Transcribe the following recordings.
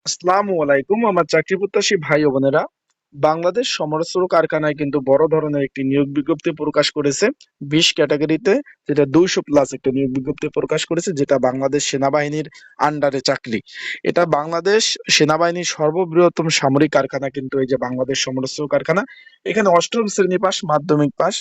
আসসালামু আলাইকুম আমার চাকরি প্রত্যাশী ভাই ও বোনেরা। বাংলাদেশ সমরাস্ত্র কারখানায় কিন্তু বড় ধরনের একটি নিয়োগ বিজ্ঞপ্তি প্রকাশ করেছে 20 ক্যাটাগরিতে, যেটা 200+ একটা নিয়োগ বিজ্ঞপ্তি প্রকাশ করেছে, যেটা বাংলাদেশ সেনাবাহিনীর আন্ডারে চাকরি। এটা বাংলাদেশ সেনাবাহিনীর সর্ববৃহত্তম সামরিক কারখানা, কিন্তু এই যে বাংলাদেশ সমরাস্ত্র কারখানা, এখানে অষ্টম শ্রেণী পাস, মাধ্যমিক পাস,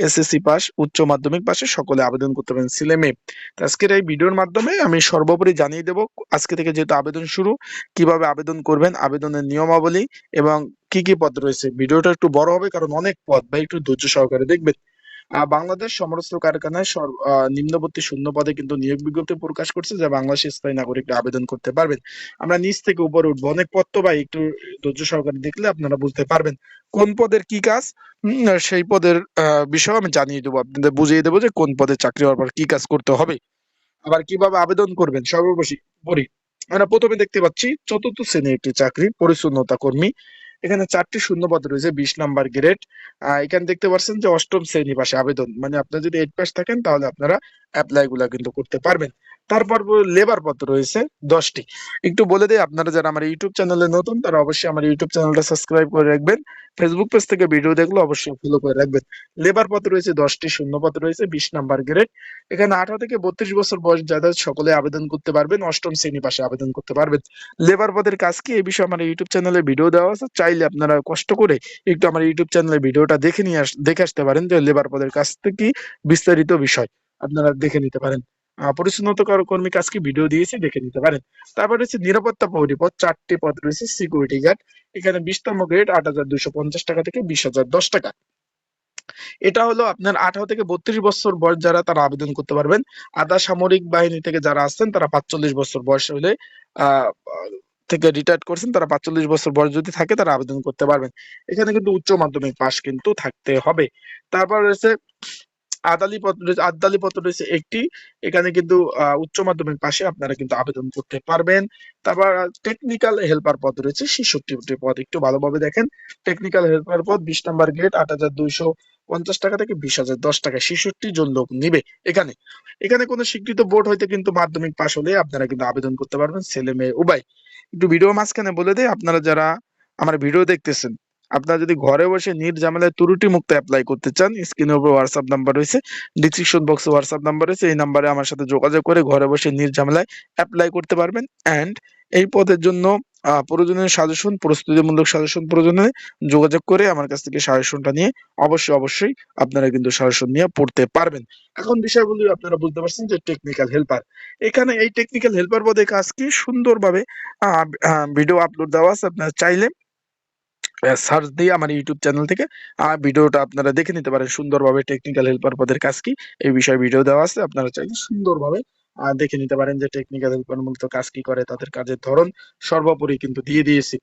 এসএসসি পাস, উচ্চ মাধ্যমিক পাশে সকলে আবেদন করতে পারেন ছেলে মেয়ে। তো আজকের এই ভিডিওর মাধ্যমে আমি সর্বোপরি জানিয়ে দেব আজকে থেকে যেহেতু আবেদন শুরু, কিভাবে আবেদন করবেন, আবেদনের নিয়মাবলী এবং কি কি পদ রয়েছে। ভিডিওটা একটু বড় হবে কারণ অনেক পদ, ভাই একটু ধৈর্য সহকারে দেখবেন। বাংলাদেশ সমরাস্ত্র কারখানায় নিম্নবর্তী শূন্য পদে কিন্তু নিয়োগ বিজ্ঞপ্তি প্রকাশ করছে, যা বাংলাদেশের স্থায়ী নাগরিকরা আবেদন করতে পারবেন। আমরা নিচ থেকে উপরে উঠবো, অনেক পদ তো ভাই, একটু ধৈর্য সহকারে দেখলে আপনারা বুঝতে পারবেন কোন পদের কি কাজ। সেই পদের বিষয়ে আমি জানিয়ে দেবো, আপনাদের বুঝিয়ে দেবো যে কোন পদে চাকরি হওয়ার পর কি কাজ করতে হবে, আবার কিভাবে আবেদন করবেন। সর্বোপরি পরি আমরা প্রথমে দেখতে পাচ্ছি চতুর্থ শ্রেণীর একটি চাকরি, পরিচ্ছন্নতা কর্মী। এখানে 4টি শূন্যপদ রয়েছে, 20 নাম্বার গ্রেড। এখানে দেখতে পাচ্ছেন যে অষ্টম শ্রেণী পাশে আবেদন, মানে আপনারা যদি 8 পাস থাকেন তাহলে আপনারা অ্যাপ্লাই গুলা কিন্তু করতে পারবেন। তারপর লেবার পদ রয়েছে 10টি। একটু বলে দেই, আপনারা যারা আমার ইউটিউব চ্যানেলে নতুন তারা অবশ্যই আমার ইউটিউব চ্যানেলটা সাবস্ক্রাইব করে রাখবেন। ফেসবুক পেজ থেকে ভিডিও দেখলে অবশ্যই ফলো করে রাখবেন। লেবার পদ রয়েছে 10টি, শূন্যপদ রয়েছে 20 নাম্বার গ্রেড। এখানে 18 থেকে 32 বছর বয়স যাদের সকলে আবেদন করতে পারবেন, অষ্টম শ্রেণী পাশে আবেদন করতে পারবেন। লেবার পদের কাজ কি এই বিষয়ে আমার ইউটিউব চ্যানেলে ভিডিও দেওয়া আছে, চাইলে আপনারা কষ্ট করে একটু আমার ইউটিউব চ্যানেলে ভিডিওটা দেখে আসতে পারেন, যে লেবার পদের কাজ থেকে বিস্তারিত বিষয় আপনারা দেখে নিতে পারেন। পরিচ্ছন্নতা কর্মী কাজ কি ভিডিও দিয়েছি, দেখে নিতে পারেন। তারপর হচ্ছে নিরাপত্তা প্রহরী পদ, 4টি পদ রয়েছে, সিকিউরিটি গার্ড। এখানে 20তম গ্রেড, 8,250 টাকা থেকে 20,010 টাকা। এটা হলো আপনার 18 থেকে 32 বছর বয়স যারা, তারা আবেদন করতে পারবেন। আধা সামরিক বাহিনী থেকে যারা আসছেন তারা 45 বছর বয়স হলে আহ থেকে রিটায়ার্ড করছেন, তারা 45 বছর বয়স যদি থাকে তারা আবেদন করতে পারবেন। এখানে কিন্তু উচ্চ মাধ্যমিক পাস কিন্তু থাকতে হবে। তারপর রয়েছে আদালি পদ রয়েছে একটি। এখানে কিন্তু উচ্চ মাধ্যমিক পাশে আপনারা কিন্তু আবেদন করতে পারবেন। তারপর টেকনিক্যাল হেল্পার পদ রয়েছে 66টি পদ, একটু ভালোভাবে দেখেন। টেকনিক্যাল হেল্পার পদ 20 নাম্বার গ্রেড, 8,250 টাকা থেকে 20,010 টাকা, 66 জন লোক নিবে এখানে। এখানে কোনো স্বীকৃত বোর্ড হইতে কিন্তু মাধ্যমিক পাশ হলে আপনারা কিন্তু আবেদন করতে পারবেন, ছেলে মেয়ে উভয়। একটু ভিডিও মাঝখানে বলে দেই, আপনারা যারা আমার ভিডিও দেখতেছেন, আপনারা যদি ঘরে বসে নির্ঝামেলায় ত্রুটি মুক্ত অ্যাপ্লাই করতে চান, স্ক্রিনের উপর হোয়াটসঅ্যাপ নাম্বার রয়েছে, ডিসক্রিপশন বক্সে হোয়াটসঅ্যাপ নাম্বার রয়েছে, এই নাম্বারে আমার সাথে যোগাযোগ করে ঘরে বসে নির্ঝামেলায় অ্যাপ্লাই করতে পারবেন। অ্যান্ড এই পদের জন্য প্রয়োজনীয় সাজেশন, প্রস্তুতিমূলক সাজেশন প্রয়োজনে যোগাযোগ করে আমার কাছ থেকে সাজেশনটা নিয়ে অবশ্যই আপনারা কিন্তু সাজেশন নিয়ে পড়তে পারবেন। এখন বিষয়গুলি আপনারা বুঝতে পারছেন যে টেকনিক্যাল হেল্পার, এখানে এই টেকনিক্যাল হেল্পার পদে কাজ কি সুন্দরভাবে ভিডিও আপলোড দেওয়া আছে, আপনারা চাইলে সার্চ দিয়ে আমার ইউটিউব চ্যানেল থেকে ভিডিওটা আপনারা দেখে নিতে পারেন সুন্দরভাবে। টেকনিক্যাল হেল্পার পদের কাজ কি এই বিষয়ে ভিডিও দেওয়া আছে, আপনারা চাইলে সুন্দরভাবে দেখে নিতে পারেন যে টেকনিক্যাল হেল্পার মূলত কাজ কি করে, তাদের কাজের ধরন সর্বোপরি কিন্তু দিয়ে দিয়েছি।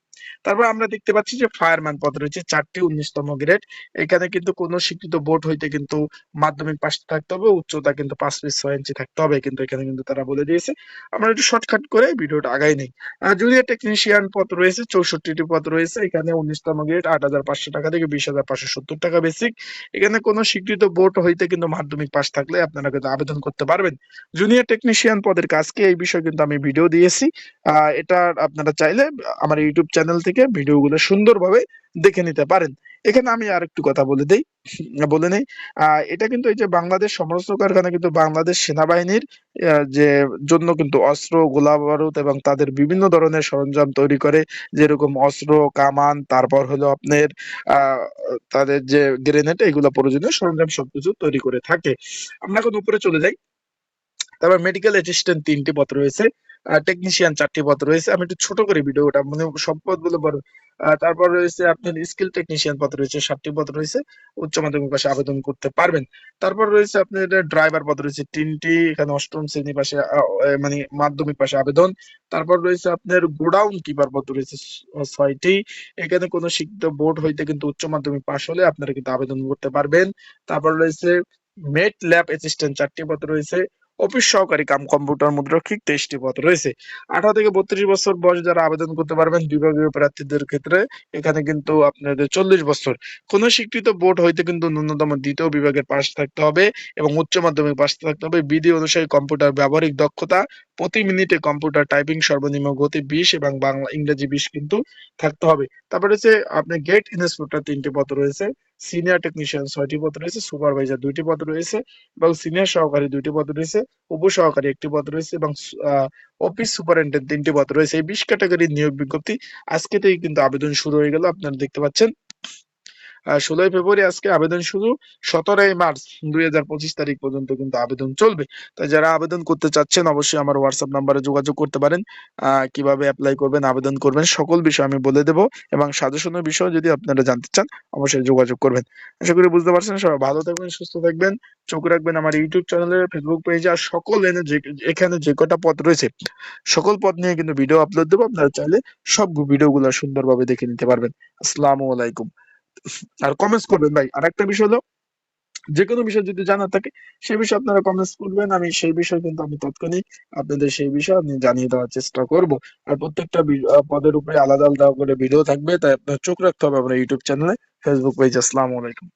তারপর আমরা দেখতে পাচ্ছি যে ফায়ারম্যান পদ রয়েছে 4টি, 19তম গ্রেড। এখানে কিন্তু কোনো স্বীকৃত বোর্ড হইতে কিন্তু মাধ্যমিক পাস থাকতে হবে, উচ্চতা কিন্তু 5 ফিট 6 ইঞ্চি থাকতে হবে, কিন্তু এখানে কিন্তু তারা বলে দিয়েছে। আমরা একটু শর্টকাট করে ভিডিওটা আগাই নেই। জুনিয়র টেকনিশিয়ান পদ রয়েছে 64টি পদ রয়েছে। এখানে 19তম গ্রেড, 8,500 টাকা থেকে 20,570 টাকা বেসিক। এখানে কোনো স্বীকৃত বোর্ড হইতে কিন্তু মাধ্যমিক পাস থাকলে আপনারা কিন্তু আবেদন করতে পারবেন। জুনিয়র টেকনিশিয়ান পদের কাজ কি এই বিষয়ে কিন্তু আমি ভিডিও দিয়েছি। এটা আপনারা চাইলে আমার ইউটিউব চ্যানেল থেকে ভিডিওগুলো সুন্দরভাবে দেখে নিতে পারেন। এখানে আমি আর একটু কথা বলে নেই। এটা কিন্তু এই যে বাংলাদেশ সমরাস্ত্র কারখানা কিন্তু বাংলাদেশ সেনাবাহিনীর যে জন্য কিন্তু অস্ত্র, গোলা বারুদ এবং তাদের বিভিন্ন ধরনের সরঞ্জাম তৈরি করে, যেরকম অস্ত্র, কামান, তারপর হলো আপনার আহ তাদের যে গ্রেনেড, এগুলো প্রয়োজনীয় সরঞ্জাম সবকিছু তৈরি করে থাকে। আমরা এখন উপরে চলে যাই। তারপর মেডিকেল অ্যাসিস্ট্যান্ট 3টি পদ রয়েছে, টেকনিশিয়ান 4টি পদ রয়েছে। আমি একটু ছোট করে ভিডিওটা, মানে সব পদগুলো বড়। তারপর রয়েছে আপনার স্কিল টেকনিশিয়ান পদ রয়েছে, 7টি পদ রয়েছে, উচ্চ মাধ্যমিক পাশে আবেদন করতে পারবেন। তারপর রয়েছে আপনার ড্রাইভার পদ রয়েছে 3টি, এখানে অষ্টম শ্রেণী পাশে মানে মাধ্যমিক পাশে আবেদন। তারপর রয়েছে আপনার গোডাউন কিপার পদ রয়েছে 6টি। এখানে কোনো শিক্ষিত বোর্ড হইতে কিন্তু উচ্চ মাধ্যমিক পাশ হলে আপনারা কিন্তু আবেদন করতে পারবেন। তারপর রয়েছে মেট ল্যাব অ্যাসিস্ট্যান্ট 4টি পদ রয়েছে, অফিস সহকারী কাম কম্পিউটার মুদ্রাক্ষরিক 23টি পদ রয়েছে। 18 থেকে 32 বছর বয়স যারা আবেদন করতে পারবেন বিভাগীয় প্রার্থীদের ক্ষেত্রে এখানে কিন্তু আপনাদের 40 বছর। কোন স্বীকৃত বোর্ড হইতে কিন্তু ন্যূনতম দ্বিতীয় বিভাগের পাশ থাকতে হবে এবং উচ্চ মাধ্যমিক পাশ থাকতে হবে। বিধি অনুসারে কম্পিউটার ব্যবহারিক দক্ষতা প্রতি মিনিটে কম্পিউটার টাইপিং সর্বনিম্ন গতি 20 এবং বাংলা ইংরেজি 20 কিন্তু থাকতে হবে। তারপরে হচ্ছে আপনার গেট ইন্সপেক্টর 3টি পদ রয়েছে, সিনিয়র টেকনিশিয়ান 6টি পদ রয়েছে, সুপারভাইজার 2টি পদ রয়েছে এবং সিনিয়র সহকারী 2টি পদ রয়েছে, উপসহকারী 1টি পদ রয়েছে এবং অফিস সুপারিনটেন্ডেন্ট 3টি পদ রয়েছে। এই 20 ক্যাটাগরির নিয়োগ বিজ্ঞপ্তি আজকে থেকে কিন্তু আবেদন শুরু হয়ে গেল। আপনারা দেখতে পাচ্ছেন 16ই ফেব্রুয়ারি আজকে আবেদন শুরু, 17ই মার্চ 2025 পর্যন্ত কিন্তু আবেদন চলবে। তাই যারা আবেদন করতে চাচ্ছেন অবশ্যই আমার হোয়াটসঅ্যাপ নাম্বারে যোগাযোগ করতে পারেন। কিভাবে অ্যাপ্লাই করবেন, আবেদন করবেন সকল বিষয় আমি বলে দেবো এবং সাজেশনের বিষয় যদি আপনারা জানতে চান অবশ্যই যোগাযোগ করবেন। আশা করি বুঝতে পারছেন। সবাই ভালো থাকবেন, সুস্থ থাকবেন। চোখ রাখবেন আমার ইউটিউব চ্যানেলে, ফেসবুক পেজে আর সকল এখানে যে কটা পদ রয়েছে সকল পদ নিয়ে কিন্তু ভিডিও আপলোড দেবো। আপনারা চাইলে সব ভিডিওগুলো সুন্দরভাবে দেখে নিতে পারবেন। আসসালামু আলাইকুম। আর কমেন্টস করবেন ভাই। আর একটা বিষয় হলো যে কোনো বিষয় যদি জানা থাকে সেই বিষয়ে আপনারা কমেন্টস করবেন, আমি সেই বিষয় কিন্তু আমি তৎক্ষণিক আপনাদের সেই বিষয় আমি জানিয়ে দেওয়ার চেষ্টা করব। আর প্রত্যেকটা পদের উপরে আলাদা আলাদা করে ভিডিও থাকবে, তাই আপনার চোখ রাখতে হবে আমার ইউটিউব চ্যানেলে, ফেসবুক পেজ। আসসালামু আলাইকুম।